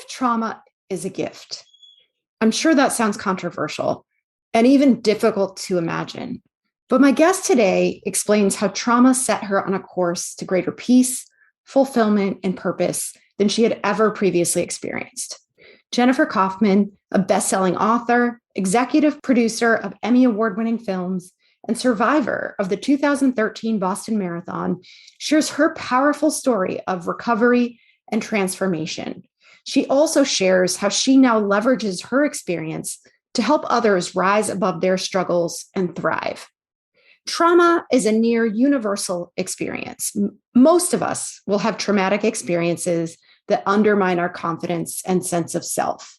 trauma is a gift? I'm sure that sounds controversial and even difficult to imagine. But my guest today explains how trauma set her on a course to greater peace, fulfillment, and purpose than she had ever previously experienced. Jennifer Kauffman, a best-selling author, executive producer of Emmy award-winning films, and survivor of the 2013 Boston Marathon, shares her powerful story of recovery and transformation. She also shares how she now leverages her experience to help others rise above their struggles and thrive. Trauma is a near universal experience. Most of us will have traumatic experiences that undermine our confidence and sense of self.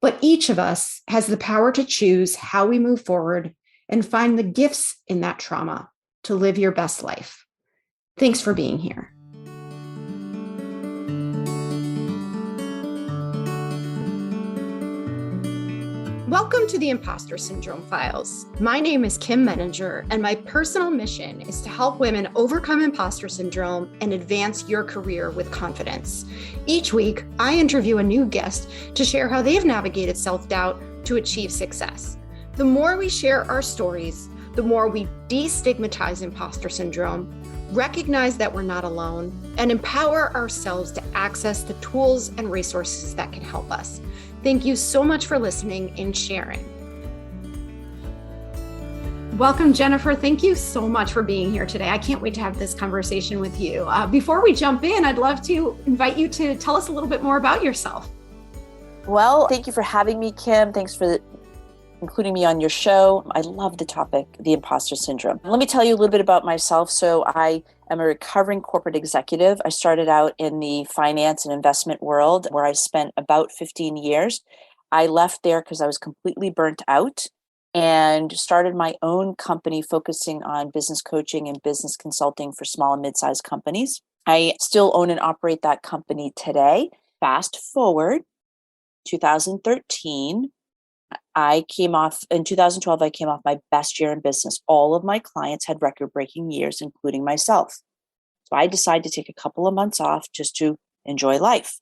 But each of us has the power to choose how we move forward and find the gifts in that trauma to live your best life. Thanks for being here. Welcome to the Imposter Syndrome Files. My name is Kim Menninger, and my personal mission is to help women overcome imposter syndrome and advance your career with confidence. Each week, I interview a new guest to share how they've navigated self-doubt to achieve success. The more we share our stories, the more we destigmatize imposter syndrome, recognize that we're not alone, and empower ourselves to access the tools and resources that can help us. Thank you so much for listening and sharing. Welcome, Jennifer. Thank you so much for being here today. I can't wait to have this conversation with you. Before we jump in, I'd love to invite you to tell us a little bit more about yourself. Well, thank you for having me, Kim. Thanks for including me on your show. I love the topic, the imposter syndrome. Let me tell you a little bit about myself. So I am a recovering corporate executive. I started out in the finance and investment world where I spent about 15 years. I left there because I was completely burnt out and started my own company focusing on business coaching and business consulting for small and mid-sized companies. I still own and operate that company today. Fast forward, 2013, in 2012, I came off my best year in business. All of my clients had record-breaking years, including myself. So I decided to take a couple of months off just to enjoy life.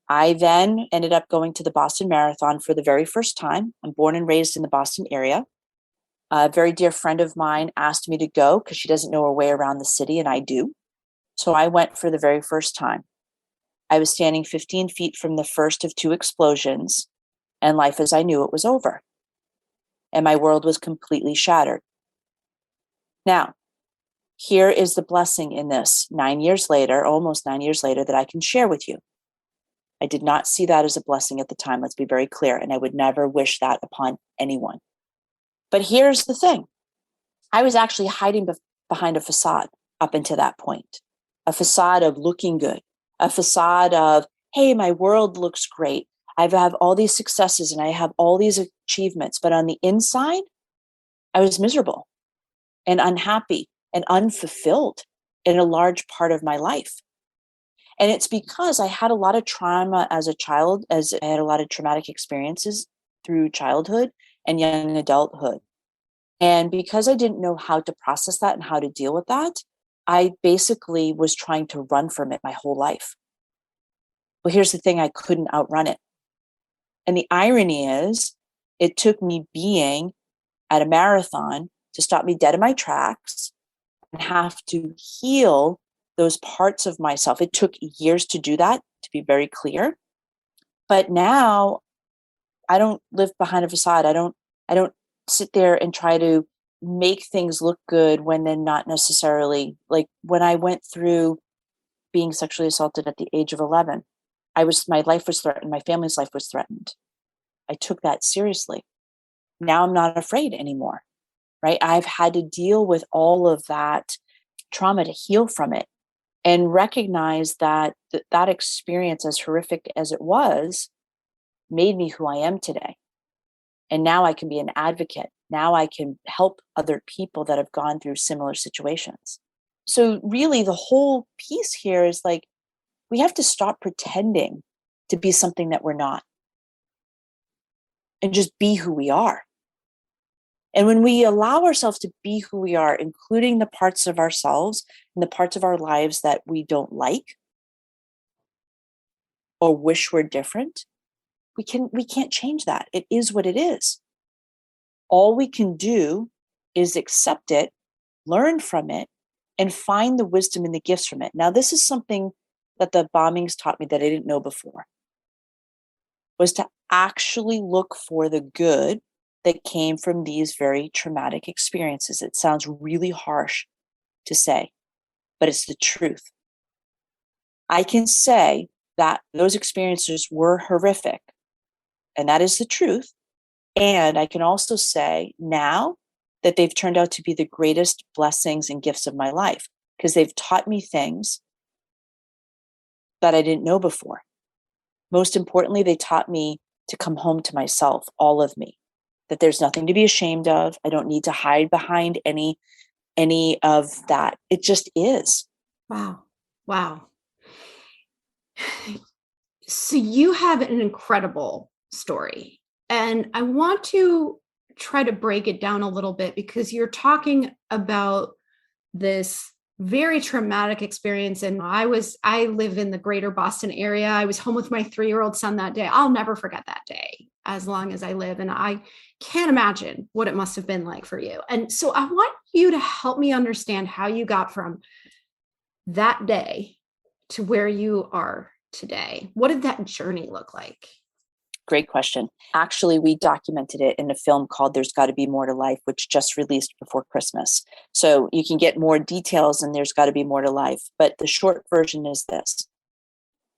I then ended up going to the Boston Marathon for the very first time. I'm born and raised in the Boston area. A very dear friend of mine asked me to go because she doesn't know her way around the city, and I do. So I went for the very first time. I was standing 15 feet from the first of two explosions, and life as I knew it was over. And my world was completely shattered. Now, here is the blessing in this 9 years later, almost 9 years later, that I can share with you. I did not see that as a blessing at the time, let's be very clear, and I would never wish that upon anyone. But here's the thing. I was actually hiding behind a facade up until that point. A facade of looking good. A facade of, hey, my world looks great. I have all these successes and I have all these achievements, but on the inside, I was miserable and unhappy and unfulfilled in a large part of my life. And it's because I had a lot of trauma as a child, as I had a lot of traumatic experiences through childhood and young adulthood. And because I didn't know how to process that and how to deal with that, I basically was trying to run from it my whole life. Well, here's the thing, I couldn't outrun it. And the irony is, it took me being at a marathon to stop me dead in my tracks and have to heal those parts of myself. It took years to do that, to be very clear. But now I don't live behind a facade. I don't sit there and try to make things look good when they're not necessarily. Like when I went through being sexually assaulted at the age of 11, my life was threatened. My family's life was threatened. I took that seriously. Now I'm not afraid anymore, right? I've had to deal with all of that trauma to heal from it and recognize that that experience, as horrific as it was, made me who I am today. And now I can be an advocate. Now I can help other people that have gone through similar situations. So really the whole piece here is like, we have to stop pretending to be something that we're not and just be who we are. And when we allow ourselves to be who we are, including the parts of ourselves and the parts of our lives that we don't like, or wish we're different, we can't change that. It is what it is. All we can do is accept it, learn from it, and find the wisdom and the gifts from it. Now, this is something that the bombings taught me that I didn't know before, was to actually look for the good that came from these very traumatic experiences. It sounds really harsh to say, but it's the truth. I can say that those experiences were horrific, and that is the truth. And I can also say now that they've turned out to be the greatest blessings and gifts of my life, because they've taught me things that I didn't know before. Most importantly, they taught me to come home to myself, all of me, that there's nothing to be ashamed of. I don't need to hide behind any of that. It just is. Wow. Wow. So you have an incredible story, and I want to try to break it down a little bit, because you're talking about this very traumatic experience. And I live in the greater Boston area. I was home with my 3-year-old son that day. I'll never forget that day as long as I live. And I can't imagine what it must have been like for you. And so I want you to help me understand how you got from that day to where you are today. What did that journey look like? Great question. Actually, we documented it in a film called There's Gotta Be More to Life, which just released before Christmas. So you can get more details in There's Gotta Be More to Life. But the short version is this.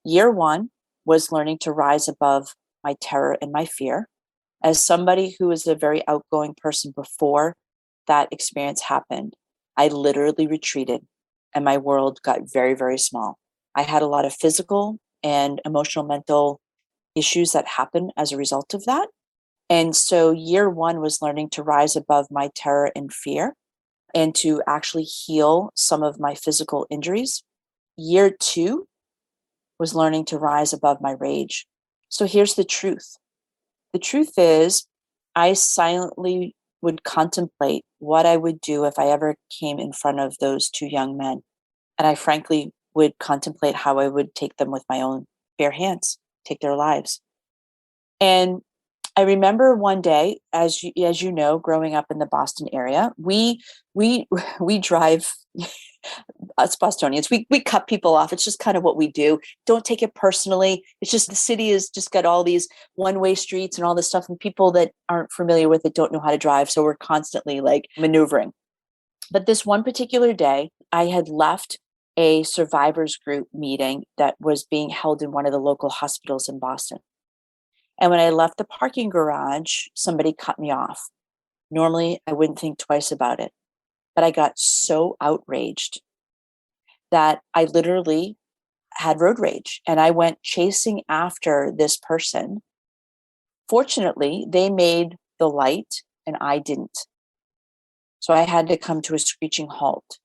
Year one was learning to rise above my terror and my fear. As somebody who was a very outgoing person before that experience happened, I literally retreated and my world got very, very small. I had a lot of physical and emotional, mental issues that happen as a result of that. And so year one was learning to rise above my terror and fear and to actually heal some of my physical injuries. Year two was learning to rise above my rage. So here's the truth. The truth is, I silently would contemplate what I would do if I ever came in front of those two young men. And I frankly would contemplate how I would take them with my own bare hands, take their lives. And I remember one day, as you know, growing up in the Boston area, we drive, us Bostonians, we cut people off. It's just kind of what we do. Don't take it personally. It's just the city has just got all these one-way streets and all this stuff, and people that aren't familiar with it don't know how to drive. So we're constantly like maneuvering. But this one particular day, I had left a survivors group meeting that was being held in one of the local hospitals in Boston. And when I left the parking garage, somebody cut me off. Normally, I wouldn't think twice about it, but I got so outraged that I literally had road rage and I went chasing after this person. Fortunately, they made the light and I didn't. So I had to come to a screeching halt.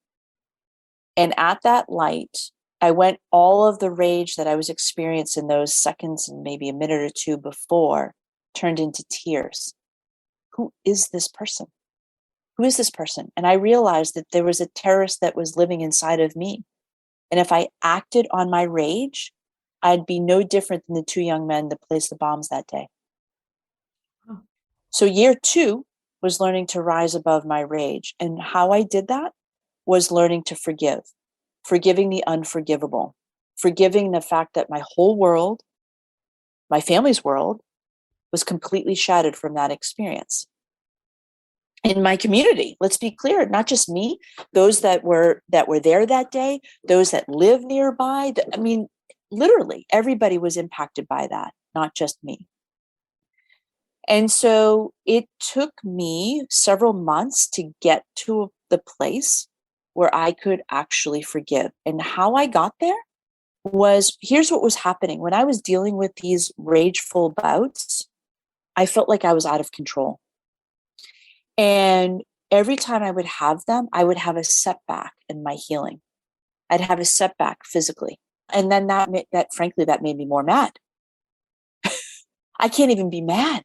And at that light, I went all of the rage that I was experiencing those seconds and maybe a minute or two before turned into tears. Who is this person? Who is this person? And I realized that there was a terrorist that was living inside of me. And if I acted on my rage, I'd be no different than the two young men that placed the bombs that day. Oh. So year two was learning to rise above my rage. And how I did that was learning to forgive, forgiving the unforgivable, forgiving the fact that my whole world, my family's world, was completely shattered from that experience. In my community, let's be clear, not just me, those that were there that day, those that live nearby. I mean, literally everybody was impacted by that, not just me. And so it took me several months to get to the place where I could actually forgive. And how I got there was, here's what was happening. When I was dealing with these rageful bouts, I felt like I was out of control. And every time I would have them, I would have a setback in my healing. I'd have a setback physically. And then that made me more mad. I can't even be mad.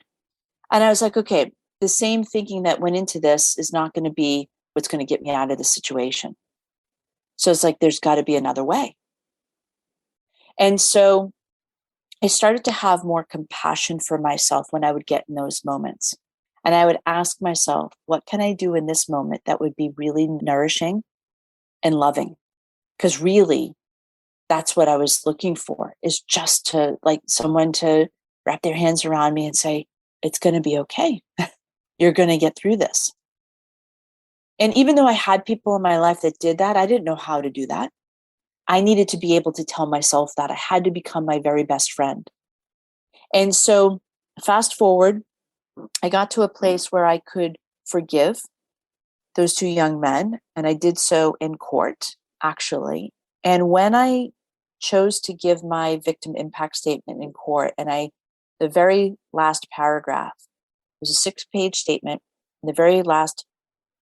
And I was like, okay, the same thinking that went into this is not going to be what's going to get me out of this situation. So it's like, there's got to be another way. And so I started to have more compassion for myself when I would get in those moments. And I would ask myself, what can I do in this moment that would be really nourishing and loving? Because really, that's what I was looking for, is just to like someone to wrap their hands around me and say, it's going to be okay. You're going to get through this. And even though I had people in my life that did that, I didn't know how to do that. I needed to be able to tell myself that I had to become my very best friend. And so fast forward, I got to a place where I could forgive those two young men. And I did so in court, actually. And when I chose to give my victim impact statement in court, the very last paragraph was a 6-page statement. And the very last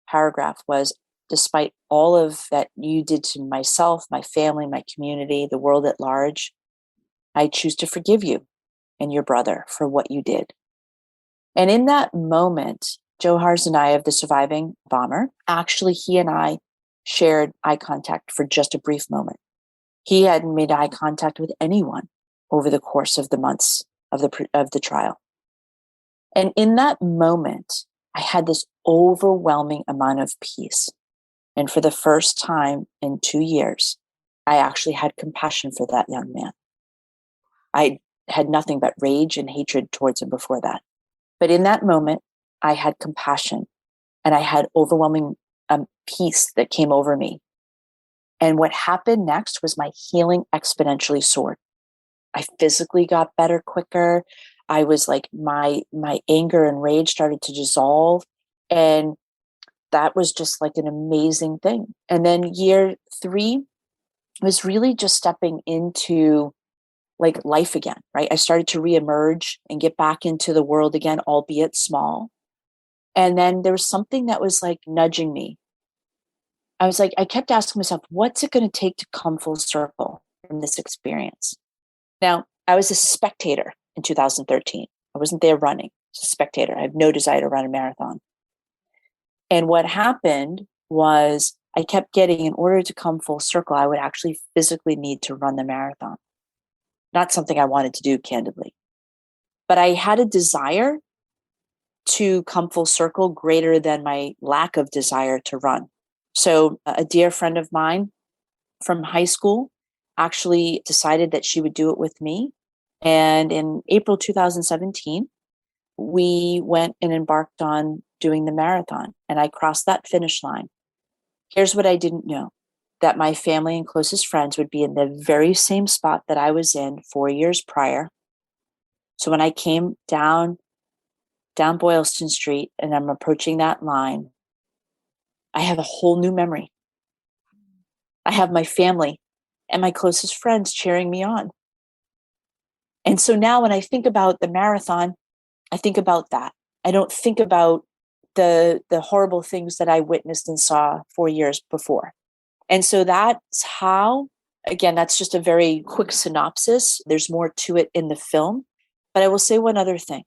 paragraph was, despite all of that you did to myself, my family, my community, the world at large, I choose to forgive you and your brother for what you did. And in that moment, Joe Harzanaya, the surviving bomber, actually, he and I shared eye contact for just a brief moment. He hadn't made eye contact with anyone over the course of the months of the trial. And in that moment, I had this overwhelming amount of peace. And for the first time in 2 years, I actually had compassion for that young man. I had nothing but rage and hatred towards him before that. But in that moment, I had compassion and I had overwhelming peace that came over me. And what happened next was my healing exponentially soared. I physically got better quicker. I was like, my anger and rage started to dissolve. And that was just like an amazing thing. And then year 3 was really just stepping into like life again, right? I started to reemerge and get back into the world again, albeit small. And then there was something that was like nudging me. I kept asking myself, what's it going to take to come full circle from this experience? Now, I was a spectator in 2013. I wasn't there running. I was a spectator. I have no desire to run a marathon. And what happened was I kept getting, in order to come full circle, I would actually physically need to run the marathon. Not something I wanted to do, candidly. But I had a desire to come full circle greater than my lack of desire to run. So a dear friend of mine from high school actually decided that she would do it with me. And in April 2017, we went and embarked on doing the marathon. And I crossed that finish line. Here's what I didn't know, that my family and closest friends would be in the very same spot that I was in 4 years prior. So when I came down Boylston Street and I'm approaching that line, I have a whole new memory. I have my family and my closest friends cheering me on. And so now when I think about the marathon, I think about that. I don't think about the horrible things that I witnessed and saw 4 years before. And so that's how, again, that's just a very quick synopsis. There's more to it in the film. But I will say one other thing.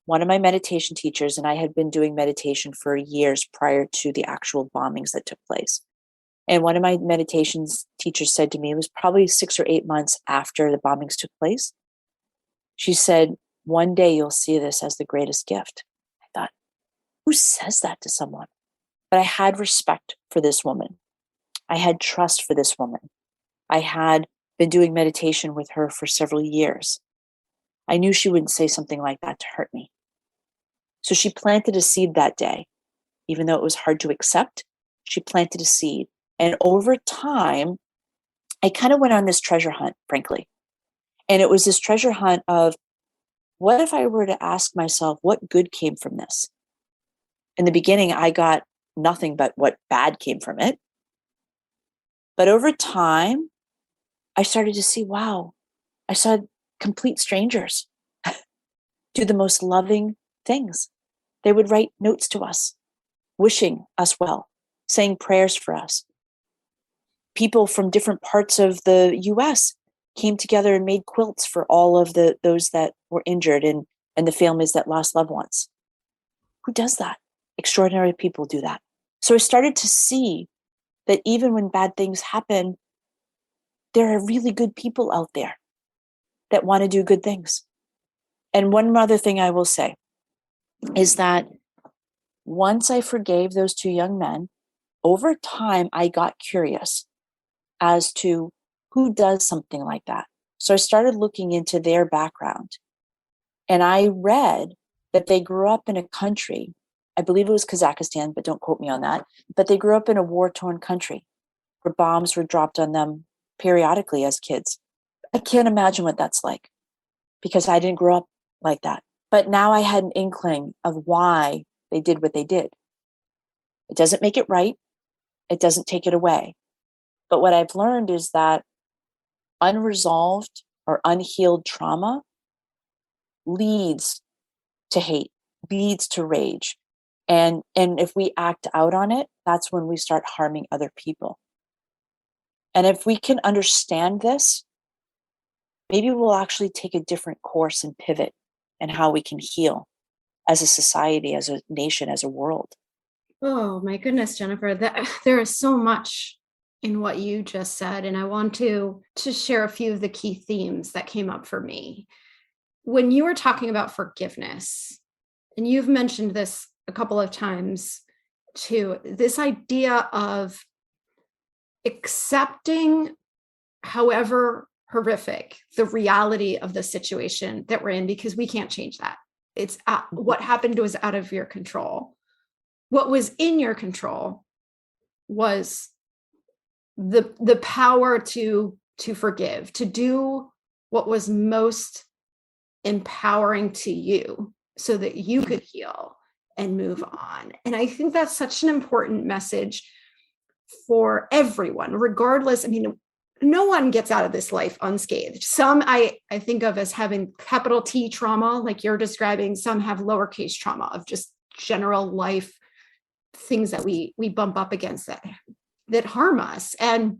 One of my meditation teachers, and I had been doing meditation for years prior to the actual bombings that took place. And one of my meditations teachers said to me, it was probably 6 or 8 months after the bombings took place. She said, one day you'll see this as the greatest gift. I thought, who says that to someone? But I had respect for this woman. I had trust for this woman. I had been doing meditation with her for several years. I knew she wouldn't say something like that to hurt me. So she planted a seed that day. Even though it was hard to accept, she planted a seed. And over time, I kind of went on this treasure hunt, frankly. And it was this treasure hunt of, what if I were to ask myself, what good came from this? In the beginning, I got nothing but what bad came from it. But over time, I started to see, wow, I saw complete strangers do the most loving things. They would write notes to us, wishing us well, saying prayers for us. People from different parts of the US came together and made quilts for all of those that were injured and the families that lost loved ones. Who does that? Extraordinary people do that. So I started to see that even when bad things happen, there are really good people out there. that want to do good things. And one other thing I will say is that once I forgave those two young men, over time, I got curious as to who does something like that. So I started looking into their background, and I read that they grew up in a country, I believe it was Kazakhstan, but don't quote me on that, but they grew up in a war-torn country where bombs were dropped on them periodically as kids. I can't imagine what that's like because I didn't grow up like that. But now I had an inkling of why they did what they did. It doesn't make it right. It doesn't take it away. But what I've learned is that unresolved or unhealed trauma leads to hate, leads to rage. And if we act out on it, that's when we start harming other people. And if we can understand this, maybe we'll actually take a different course and pivot and how we can heal as a society, as a nation, as a world. Oh my goodness, Jennifer, there is so much in what you just said, and I want to share a few of the key themes that came up for me. When you were talking about forgiveness, and you've mentioned this a couple of times too, this idea of accepting, however horrific, the reality of the situation that we're in, because we can't change that. It's what happened was out of your control. What was in your control was the power to forgive, to do what was most empowering to you so that you could heal and move on. And I think that's such an important message for everyone, regardless. I mean, no one gets out of this life unscathed. Some I think of as having capital T trauma, like you're describing. Some have lowercase trauma of just general life things that we bump up against that harm us. And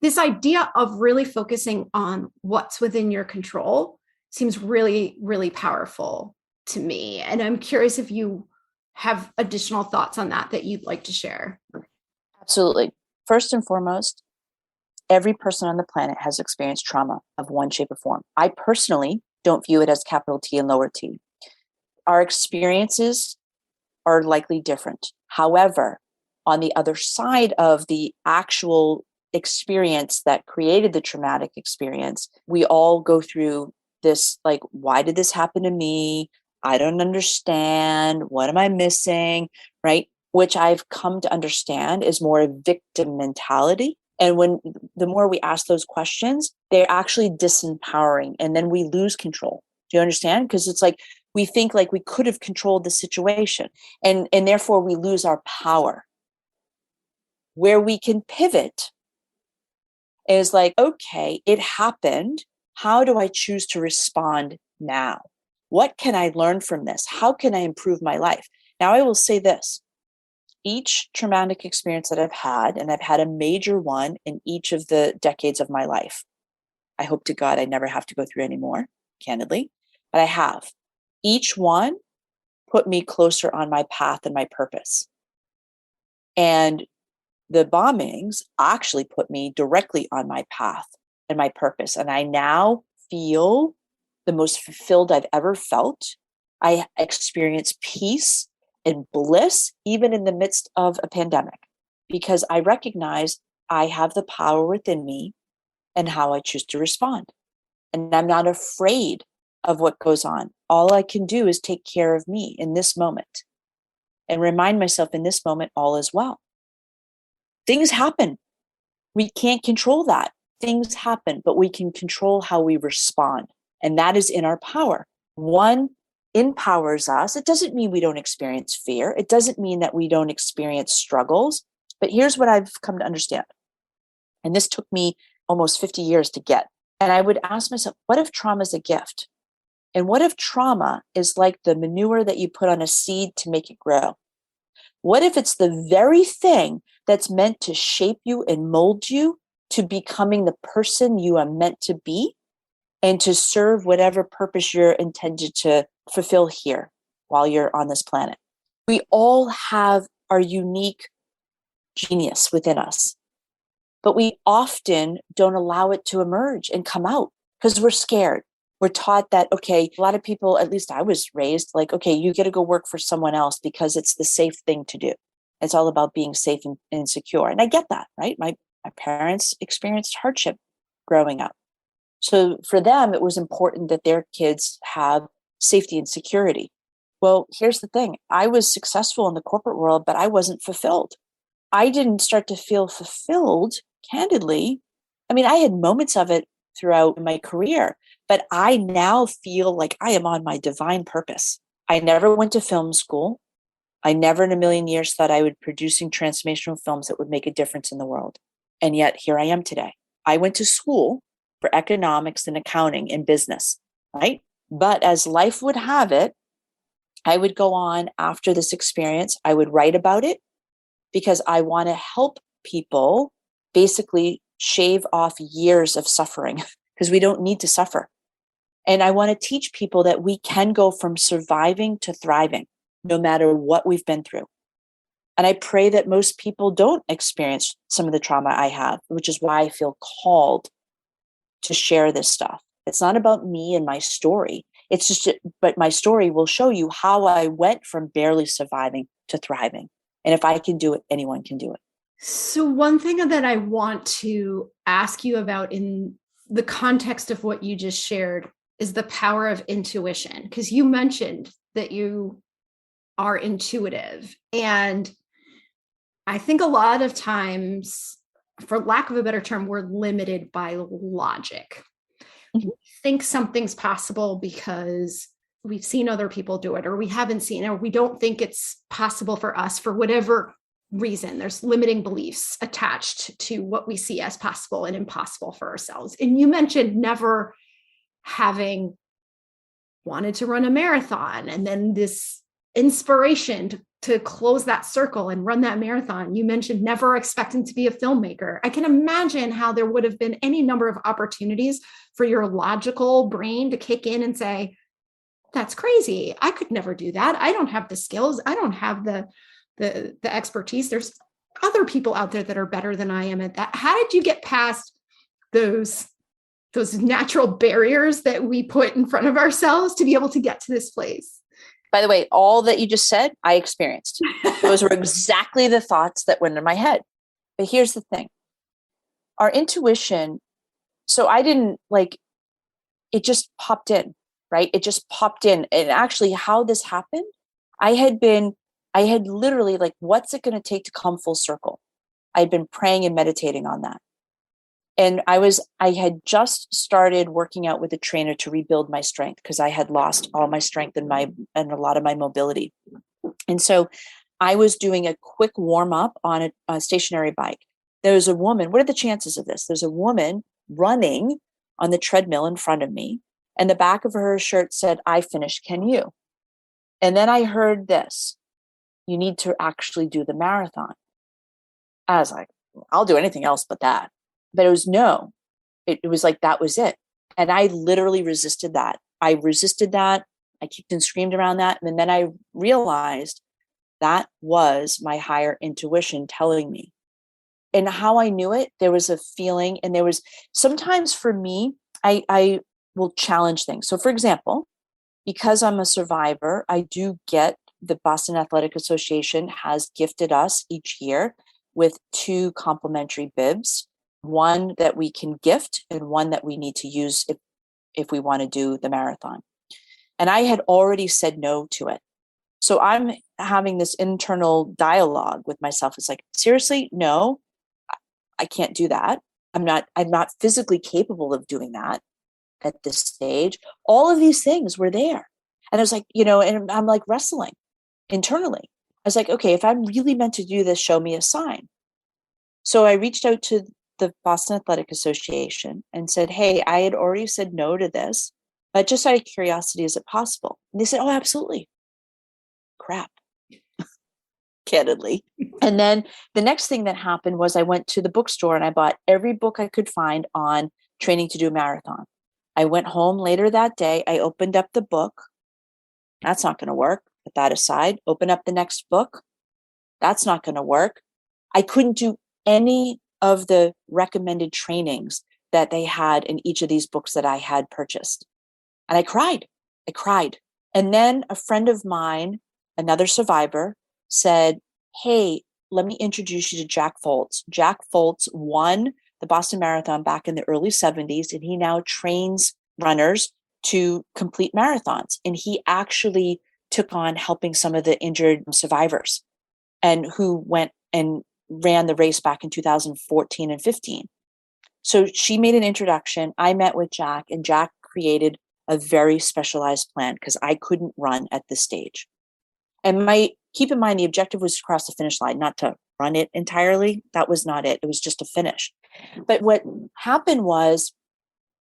this idea of really focusing on what's within your control seems really, really powerful to me. And I'm curious if you have additional thoughts on that you'd like to share. Absolutely. First and foremost, every person on the planet has experienced trauma of one shape or form. I personally don't view it as capital T and lower T. Our experiences are likely different. However, on the other side of the actual experience that created the traumatic experience, we all go through this, like, why did this happen to me? I don't understand. What am I missing? Right? Which I've come to understand is more a victim mentality. And the more we ask those questions, they're actually disempowering. And then we lose control. Do you understand? Because it's like, we think like we could have controlled the situation, and therefore we lose our power. Where we can pivot is like, okay, it happened. How do I choose to respond now? What can I learn from this? How can I improve my life? Now, I will say this. Each traumatic experience that I've had, and I've had a major one in each of the decades of my life. I hope to God I never have to go through any more, candidly, but I have. Each one put me closer on my path and my purpose. And the bombings actually put me directly on my path and my purpose. And I now feel the most fulfilled I've ever felt. I experience peace and bliss, even in the midst of a pandemic, because I recognize I have the power within me and how I choose to respond. And I'm not afraid of what goes on. All I can do is take care of me in this moment and remind myself in this moment, all is well. Things happen. We can't control that. Things happen, but we can control how we respond. And that is in our power. One empowers us. It doesn't mean we don't experience fear. It doesn't mean that we don't experience struggles. But here's what I've come to understand. And this took me almost 50 years to get. And I would ask myself, what if trauma is a gift? And what if trauma is like the manure that you put on a seed to make it grow? What if it's the very thing that's meant to shape you and mold you to becoming the person you are meant to be and to serve whatever purpose you're intended to fulfill here while you're on this planet? We all have our unique genius within us, but we often don't allow it to emerge and come out. because we're scared. We're taught that, okay, a lot of people, at least I was raised like, okay, you get to go work for someone else because it's the safe thing to do. It's all about being safe and secure. And I get that, right? My parents experienced hardship growing up. So for them, it was important that their kids have safety and security. Well, here's the thing. I was successful in the corporate world, but I wasn't fulfilled. I didn't start to feel fulfilled, candidly. I mean, I had moments of it throughout my career, but I now feel like I am on my divine purpose. I never went to film school. I never in a million years thought I would be producing transformational films that would make a difference in the world. And yet here I am today. I went to school for economics and accounting and business, right? But as life would have it, I would go on after this experience. I would write about it because I want to help people basically shave off years of suffering because we don't need to suffer. And I want to teach people that we can go from surviving to thriving, no matter what we've been through. And I pray that most people don't experience some of the trauma I have, which is why I feel called to share this stuff. It's not about me and my story. It's just, but my story will show you how I went from barely surviving to thriving. And if I can do it, anyone can do it. So one thing that I want to ask you about in the context of what you just shared is the power of intuition, because you mentioned that you are intuitive. And I think a lot of times, for lack of a better term, we're limited by logic. Mm-hmm. We think something's possible because we've seen other people do it, or we haven't seen it, or we don't think it's possible for us for whatever reason. There's limiting beliefs attached to what we see as possible and impossible for ourselves. And you mentioned never having wanted to run a marathon, and then this inspiration to close that circle and run that marathon. You mentioned never expecting to be a filmmaker. I can imagine how there would have been any number of opportunities for your logical brain to kick in and say, that's crazy. I could never do that. I don't have the skills. I don't have the expertise. There's other people out there that are better than I am at that. How did you get past those natural barriers that we put in front of ourselves to be able to get to this place? By the way, all that you just said, I experienced. Those were exactly the thoughts that went in my head. But here's the thing. Our intuition, so I didn't it just popped in, right? It just popped in. And actually how this happened, I had literally what's it going to take to come full circle? I'd been praying and meditating on that. And I had just started working out with a trainer to rebuild my strength because I had lost all my strength and a lot of my mobility. And so I was doing a quick warm up on a stationary bike. There was a woman. What are the chances of this? There's a woman running on the treadmill in front of me, and the back of her shirt said, "I finished. Can you?" And then I heard this: "You need to actually do the marathon." I was like, I'll do anything else but that. But it was no. It was like, that was it. And I literally resisted that. I kicked and screamed around that. And then I realized that was my higher intuition telling me. And how I knew it, there was a feeling, and there was sometimes for me, I will challenge things. So for example, because I'm a survivor, I do get the Boston Athletic Association has gifted us each year with 2 complimentary bibs. One that we can gift and one that we need to use if we want to do the marathon. And I had already said no to it. So I'm having this internal dialogue with myself. It's like, seriously, no, I can't do that. I'm not physically capable of doing that at this stage. All of these things were there. And I was like, and I'm like wrestling internally. I was like, okay, if I'm really meant to do this, show me a sign. So I reached out to the Boston Athletic Association and said, hey, I had already said no to this, but just out of curiosity, is it possible? And they said, oh, absolutely. Crap. Candidly. And then the next thing that happened was I went to the bookstore and I bought every book I could find on training to do a marathon. I went home later that day. I opened up the book. That's not going to work. Put that aside. Open up the next book. That's not going to work. I couldn't do any of the recommended trainings that they had in each of these books that I had purchased. And I cried. I cried. And then a friend of mine, another survivor, said, hey, let me introduce you to Jack Foltz. Jack Foltz won the Boston Marathon back in the early 70s, and he now trains runners to complete marathons. And he actually took on helping some of the injured survivors and who went and ran the race back in 2014 and 15. So she made an introduction. I met with Jack, and Jack created a very specialized plan because I couldn't run at this stage. And keep in mind, the objective was to cross the finish line, not to run it entirely. That was not it. It was just a finish. But what happened was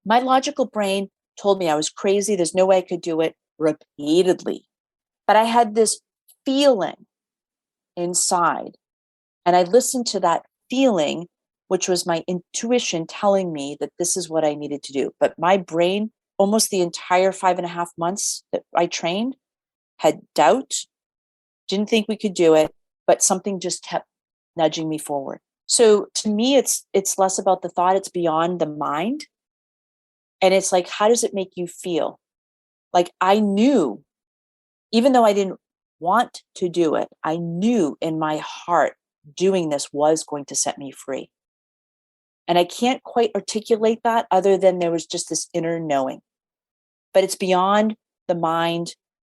my logical brain told me I was crazy. There's no way I could do it repeatedly. But I had this feeling inside, and I listened to that feeling, which was my intuition telling me that this is what I needed to do. But my brain, almost the entire 5.5 months that I trained, had doubt, didn't think we could do it, but something just kept nudging me forward. So to me, it's less about the thought, it's beyond the mind. And it's like, how does it make you feel? Like I knew, even though I didn't want to do it, I knew in my heart doing this was going to set me free. And I can't quite articulate that other than there was just this inner knowing. But it's beyond the mind,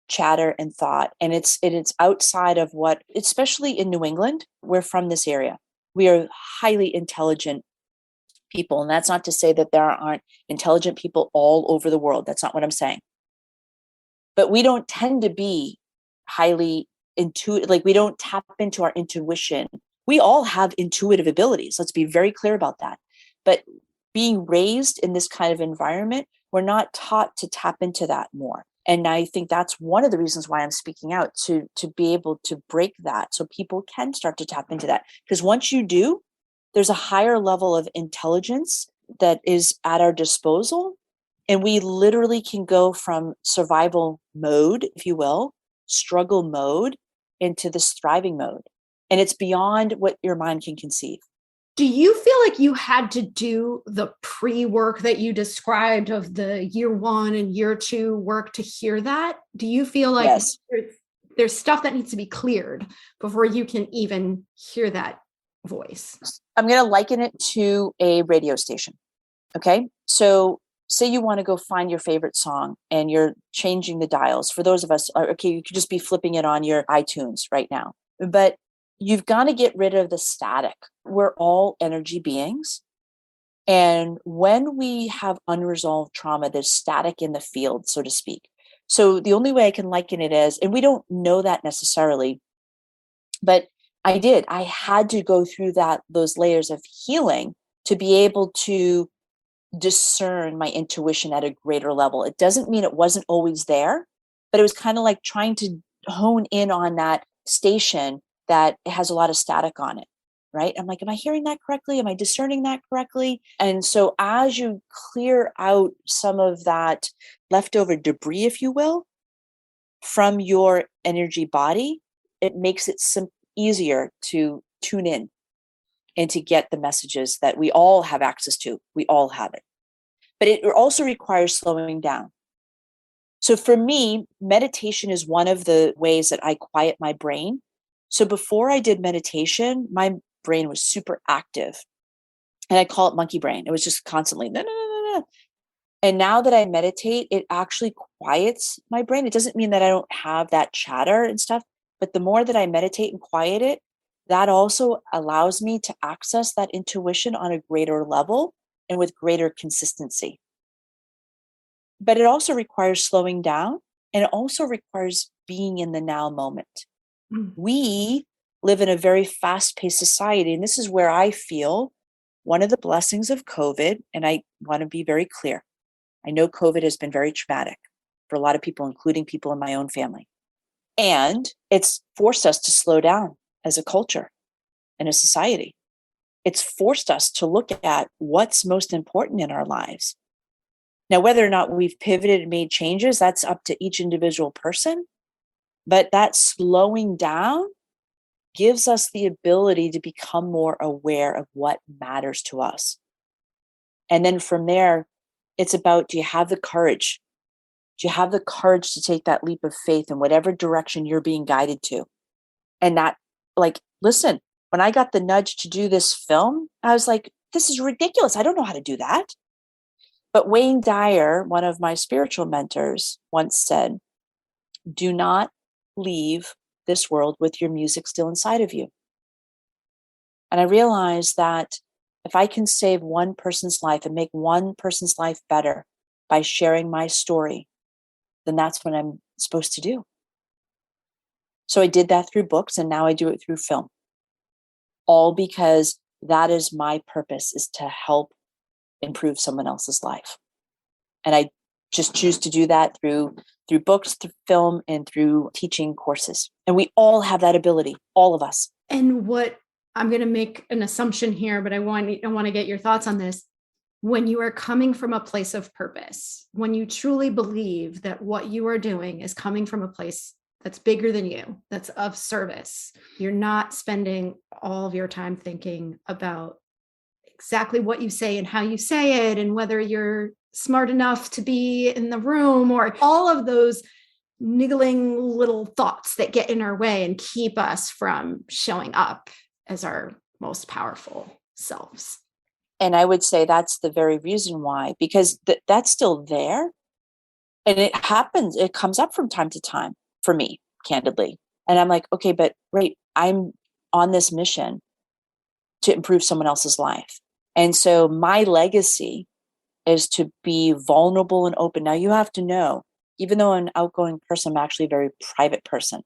chatter, and thought. And it's outside of what, especially in New England, we're from this area. We are highly intelligent people. And that's not to say that there aren't intelligent people all over the world. That's not what I'm saying. But we don't tend to be highly intuitive, like we don't tap into our intuition. We all have intuitive abilities. Let's be very clear about that. But being raised in this kind of environment, we're not taught to tap into that more. And I think that's one of the reasons why I'm speaking out, to be able to break that so people can start to tap into that. Because once you do, there's a higher level of intelligence that is at our disposal. And we literally can go from survival mode, if you will, struggle mode, into this thriving mode. And it's beyond what your mind can conceive. Do you feel like you had to do the pre-work that you described of the year 1 and year 2 work to hear that? Do you feel like Yes. there's stuff that needs to be cleared before you can even hear that voice? I'm going to liken it to a radio station. Okay. So say you want to go find your favorite song and you're changing the dials. For those of us, okay, you could just be flipping it on your iTunes right now. But you've got to get rid of the static. We're all energy beings. And when we have unresolved trauma, there's static in the field, so to speak. So the only way I can liken it is, and we don't know that necessarily, but I had to go through those layers of healing to be able to discern my intuition at a greater level. It doesn't mean it wasn't always there, but it was kind of like trying to hone in on that station that has a lot of static on it, right? I'm like, am I hearing that correctly? Am I discerning that correctly? And so as you clear out some of that leftover debris, if you will, from your energy body, it makes it easier to tune in and to get the messages that we all have access to. We all have it. But it also requires slowing down. So for me, meditation is one of the ways that I quiet my brain. So before I did meditation, my brain was super active. And I call it monkey brain. It was just constantly, no, no, no, no, no. And now that I meditate, it actually quiets my brain. It doesn't mean that I don't have that chatter and stuff, but the more that I meditate and quiet it, that also allows me to access that intuition on a greater level and with greater consistency. But it also requires slowing down, and it also requires being in the now moment. We live in a very fast-paced society, and this is where I feel one of the blessings of COVID, and I want to be very clear. I know COVID has been very traumatic for a lot of people, including people in my own family. And it's forced us to slow down as a culture and a society. It's forced us to look at what's most important in our lives. Now, whether or not we've pivoted and made changes, that's up to each individual person. But that slowing down gives us the ability to become more aware of what matters to us. And then from there, it's about, do you have the courage? Do you have the courage to take that leap of faith in whatever direction you're being guided to? And that, like, listen, when I got the nudge to do this film, I was like, this is ridiculous. I don't know how to do that. But Wayne Dyer, one of my spiritual mentors, once said, do not leave this world with your music still inside of you. And I realized that if I can save one person's life and make one person's life better by sharing my story, then that's what I'm supposed to do. So I did that through books, and now I do it through film. All because that is my purpose, is to help improve someone else's life. And I just choose to do that through books, through film, and through teaching courses. And we all have that ability, all of us. And what I'm going to make an assumption here, but I want to get your thoughts on this. When you are coming from a place of purpose, when you truly believe that what you are doing is coming from a place that's bigger than you, that's of service, you're not spending all of your time thinking about exactly what you say and how you say it, and whether you're smart enough to be in the room, or all of those niggling little thoughts that get in our way and keep us from showing up as our most powerful selves. And I would say that's the very reason why, because that's still there. And it happens, it comes up from time to time for me, candidly. And I'm like, okay, but right, I'm on this mission to improve someone else's life. And so my legacy is to be vulnerable and open. Now, you have to know, even though I'm an outgoing person, I'm actually a very private person.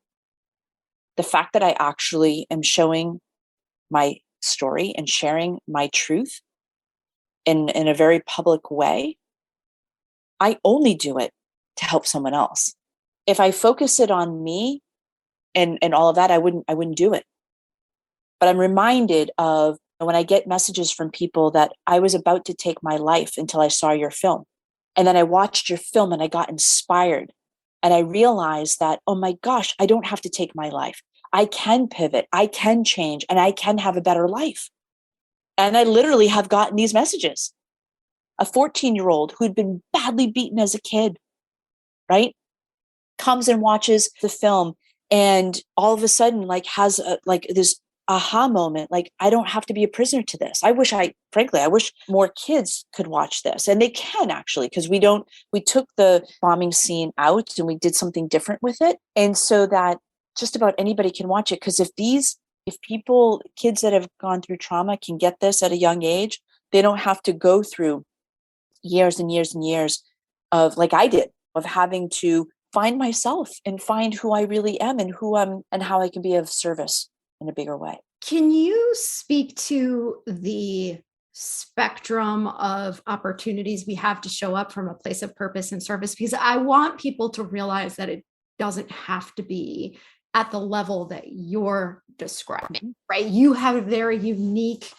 The fact that I actually am showing my story and sharing my truth in a very public way, I only do it to help someone else. If I focus it on me and all of that, I wouldn't do it. But I'm reminded of when I get messages from people that I was about to take my life until I saw your film. And then I watched your film and I got inspired. And I realized that, oh my gosh, I don't have to take my life. I can pivot, I can change, and I can have a better life. And I literally have gotten these messages. A 14-year-old who'd been badly beaten as a kid, right, comes and watches the film, and all of a sudden, like, has this aha moment, like, I don't have to be a prisoner to this. I wish more kids could watch this, and they can actually, because we took the bombing scene out and we did something different with it. And so that just about anybody can watch it. Because if kids that have gone through trauma can get this at a young age, they don't have to go through years and years and years of, like I did, of having to find myself and find who I really am and and how I can be of service in a bigger way. Can you speak to the spectrum of opportunities we have to show up from a place of purpose and service? Because I want people to realize that it doesn't have to be at the level that you're describing, right? You have a very unique,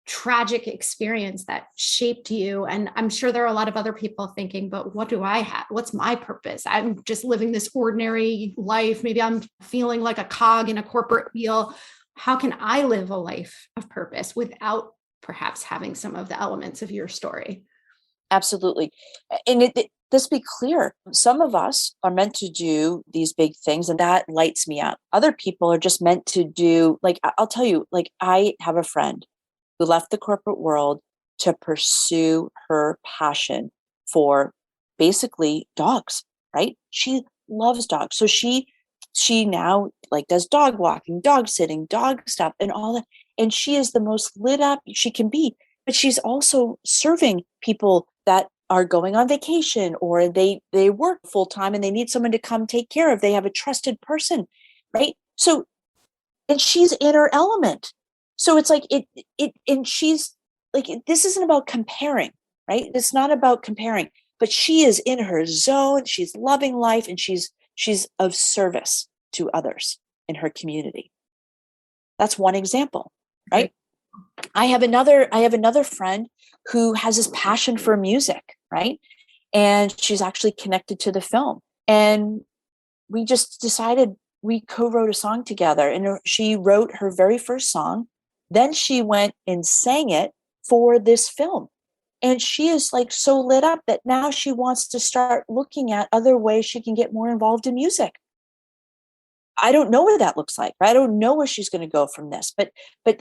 tragic experience that shaped you. And I'm sure there are a lot of other people thinking, but what do I have? What's my purpose? I'm just living this ordinary life. Maybe I'm feeling like a cog in a corporate wheel. How can I live a life of purpose without perhaps having some of the elements of your story? Absolutely. And let's be clear. Some of us are meant to do these big things, and that lights me up. Other people are just meant to do, like, I'll tell you, like, I have a friend who left the corporate world to pursue her passion for basically dogs, right? She loves dogs. So she now, like, does dog walking, dog sitting, dog stuff, and all that. And she is the most lit up she can be. But she's also serving people that are going on vacation, or they work full time and they need someone to come take care of. They have a trusted person, right? So, and she's in her element. So it's like and she's like, this isn't about comparing, right? It's not about comparing, but she is in her zone. She's loving life, and she's of service to others in her community. That's one example, right? I have another friend who has this passion for music, right? And she's actually connected to the film. And we just decided, we co-wrote a song together, and she wrote her very first song. Then she went and sang it for this film. And she is like so lit up that now she wants to start looking at other ways she can get more involved in music. I don't know what that looks like. I don't know where she's going to go from this, but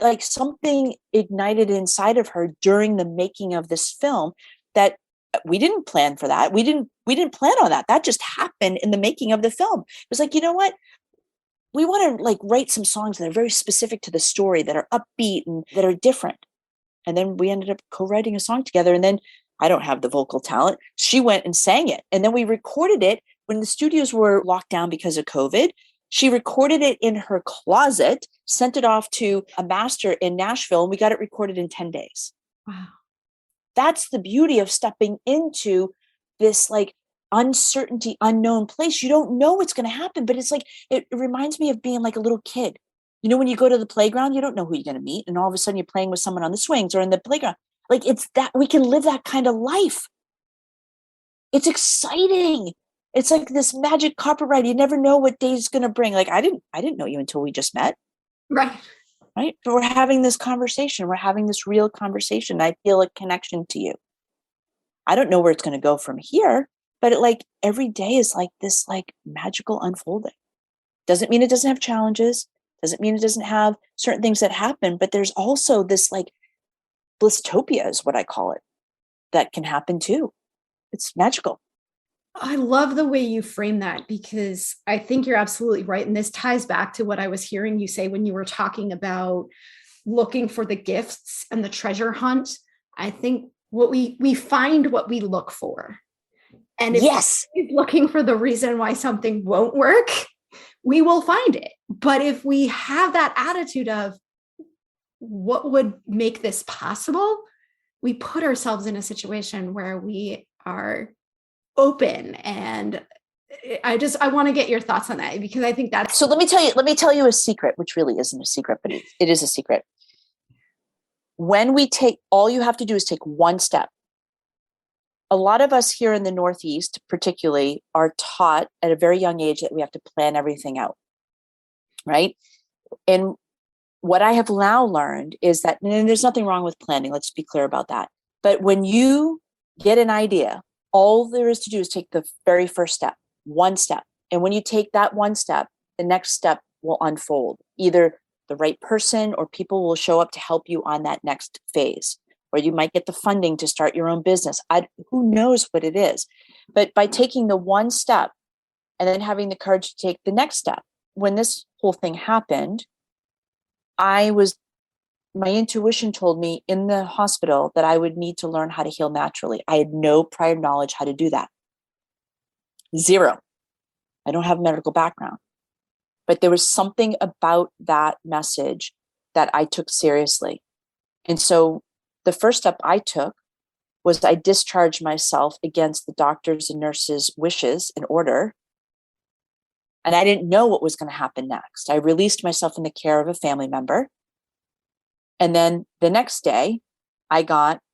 like something ignited inside of her during the making of this film that we didn't plan for that. We didn't plan on that. That just happened in the making of the film. It was like, you know what? We want to like write some songs that are very specific to the story, that are upbeat and that are different. And then we ended up co-writing a song together. And then I don't have the vocal talent. She went and sang it. And then we recorded it when the studios were locked down because of COVID. She recorded it in her closet, sent it off to a master in Nashville, and we got it recorded in 10 days. Wow. That's the beauty of stepping into this like uncertainty, unknown place. You don't know what's going to happen, but it's like, it reminds me of being like a little kid. You know, when you go to the playground, you don't know who you're going to meet. And all of a sudden you're playing with someone on the swings or in the playground. Like it's that we can live that kind of life. It's exciting. It's like this magic carpet ride. You never know what day is going to bring. Like I didn't know you until we just met. Right. Right. But we're having this conversation. We're having this real conversation. I feel a connection to you. I don't know where it's going to go from here, but like every day is like this like magical unfolding. Doesn't mean it doesn't have challenges. Doesn't mean it doesn't have certain things that happen, but there's also this like blissopia is what I call it, that can happen too. It's magical. I love the way you frame that, because I think you're absolutely right. And this ties back to what I was hearing you say when you were talking about looking for the gifts and the treasure hunt. I think what we find what we look for. And if we're looking for the reason why something won't work, we will find it. But if we have that attitude of what would make this possible, we put ourselves in a situation where we are open. And I want to get your thoughts on that, because I think that's. So let me tell you a secret, which really isn't a secret, but it is a secret. When we take, all you have to do is take one step. A lot of us here in the Northeast, particularly, are taught at a very young age that we have to plan everything out. Right. And what I have now learned is that, and there's nothing wrong with planning. Let's be clear about that. But when you get an idea, all there is to do is take the very first step, one step. And when you take that one step, the next step will unfold. Either the right person or people will show up to help you on that next phase, or you might get the funding to start your own business. Who knows what it is? But by taking the one step and then having the courage to take the next step, when this whole thing happened, my intuition told me in the hospital that I would need to learn how to heal naturally. I had no prior knowledge how to do that. Zero. I don't have a medical background. But there was something about that message that I took seriously. And so the first step I took was I discharged myself against the doctors' and nurses' wishes and order. And I didn't know what was going to happen next. I released myself in the care of a family member. And then the next day, I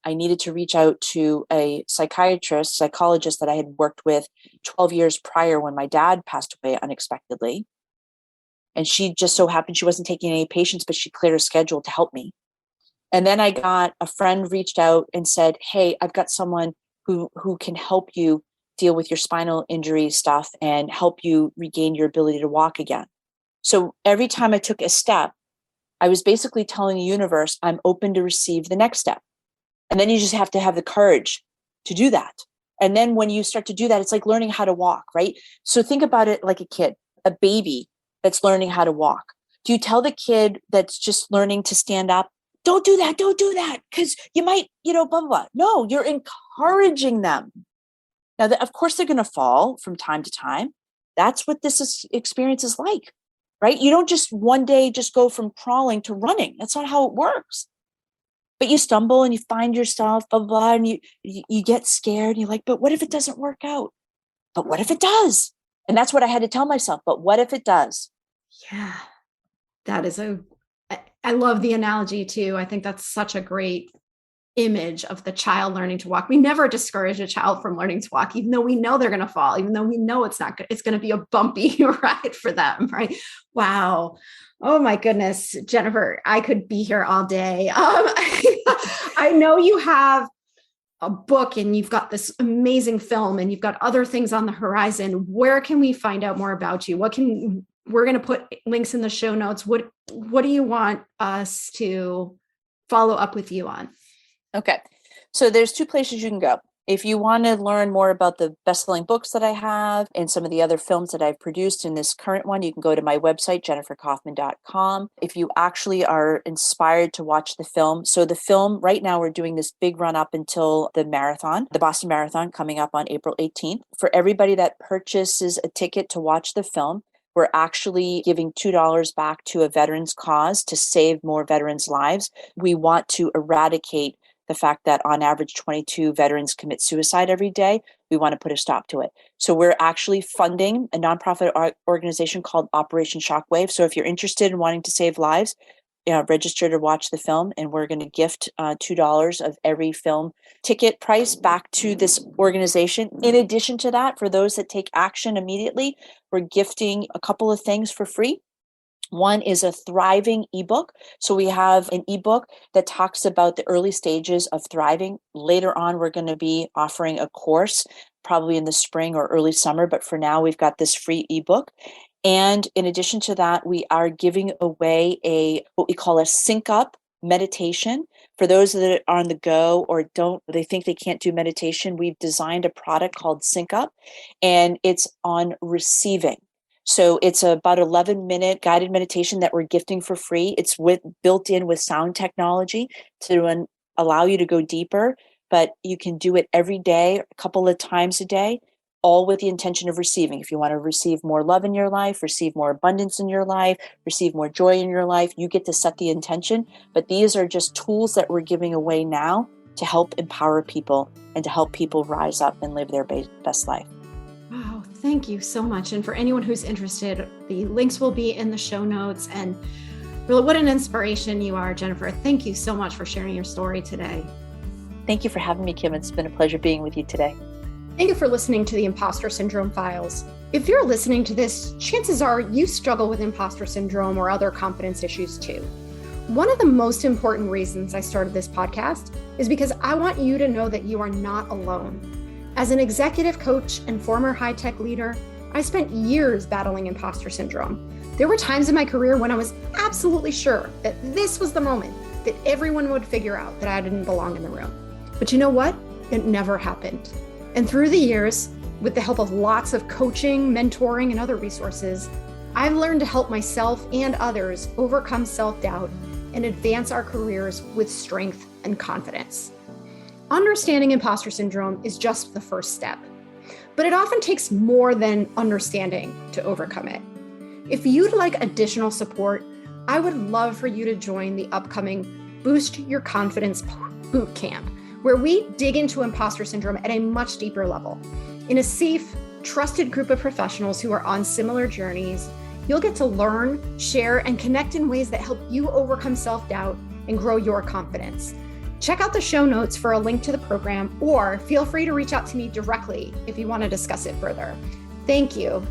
needed to reach out to a psychologist that I had worked with 12 years prior when my dad passed away unexpectedly. And she just so happened she wasn't taking any patients, but she cleared her schedule to help me. And then I got a friend reached out and said, hey, I've got someone who can help you deal with your spinal injury stuff and help you regain your ability to walk again. So every time I took a step, I was basically telling the universe, I'm open to receive the next step. And then you just have to have the courage to do that. And then when you start to do that, it's like learning how to walk, right? So think about it like a kid, a baby that's learning how to walk. Do you tell the kid that's just learning to stand up, don't do that, because you might, blah, blah, blah. No, you're encouraging them. Now, of course, they're going to fall from time to time. That's what this experience is like, right? You don't just one day just go from crawling to running. That's not how it works. But you stumble and you find yourself, blah, blah, blah, and you get scared. And you're like, but what if it doesn't work out? But what if it does? And that's what I had to tell myself. But what if it does? Yeah, I love the analogy too. I think that's such a great image of the child learning to walk. We never discourage a child from learning to walk, even though we know they're going to fall, even though we know it's not good. It's going to be a bumpy ride for them, right? Wow. Oh my goodness, Jennifer, I could be here all day. I know you have a book and you've got this amazing film and you've got other things on the horizon, where can we find out more about you? We're going to put links in the show notes. What do you want us to follow up with you on? Okay. So there's two places you can go. If you want to learn more about the best-selling books that I have and some of the other films that I've produced in this current one, you can go to my website, jenniferkauffman.com. If you actually are inspired to watch the film, so the film, right now we're doing this big run up until the marathon, the Boston Marathon, coming up on April 18th. For everybody that purchases a ticket to watch the film, we're actually giving $2 back to a veterans cause to save more veterans' lives. We want to eradicate the fact that on average 22 veterans commit suicide every day. We want to put a stop to it. So we're actually funding a nonprofit organization called Operation Shockwave. So if you're interested in wanting to save lives, register to watch the film, and we're going to gift $2 of every film ticket price back to this organization. In addition to that, for those that take action immediately, we're gifting a couple of things for free. One is a thriving ebook. So we have an ebook that talks about the early stages of thriving. Later on, we're going to be offering a course, probably in the spring or early summer. But for now, we've got this free ebook. And in addition to that, we are giving away what we call a sync up meditation. For those that are on the go or they think they can't do meditation, we've designed a product called Sync Up, and it's on receiving. So it's about 11-minute guided meditation that we're gifting for free. It's built in with sound technology to allow you to go deeper, but you can do it every day, a couple of times a day, all with the intention of receiving. If you want to receive more love in your life, receive more abundance in your life, receive more joy in your life, you get to set the intention. But these are just tools that we're giving away now to help empower people and to help people rise up and live their best life. Wow, thank you so much. And for anyone who's interested, the links will be in the show notes. And really, what an inspiration you are, Jennifer. Thank you so much for sharing your story today. Thank you for having me, Kim. It's been a pleasure being with you today. Thank you for listening to the Imposter Syndrome Files. If you're listening to this, chances are you struggle with imposter syndrome or other confidence issues too. One of the most important reasons I started this podcast is because I want you to know that you are not alone. As an executive coach and former high-tech leader, I spent years battling imposter syndrome. There were times in my career when I was absolutely sure that this was the moment that everyone would figure out that I didn't belong in the room. But you know what? It never happened. And through the years, with the help of lots of coaching, mentoring, and other resources, I've learned to help myself and others overcome self-doubt and advance our careers with strength and confidence. Understanding imposter syndrome is just the first step, but it often takes more than understanding to overcome it. If you'd like additional support, I would love for you to join the upcoming Boost Your Confidence Boot Camp, where we dig into imposter syndrome at a much deeper level. In a safe, trusted group of professionals who are on similar journeys, you'll get to learn, share, and connect in ways that help you overcome self-doubt and grow your confidence. Check out the show notes for a link to the program, or feel free to reach out to me directly if you want to discuss it further. Thank you.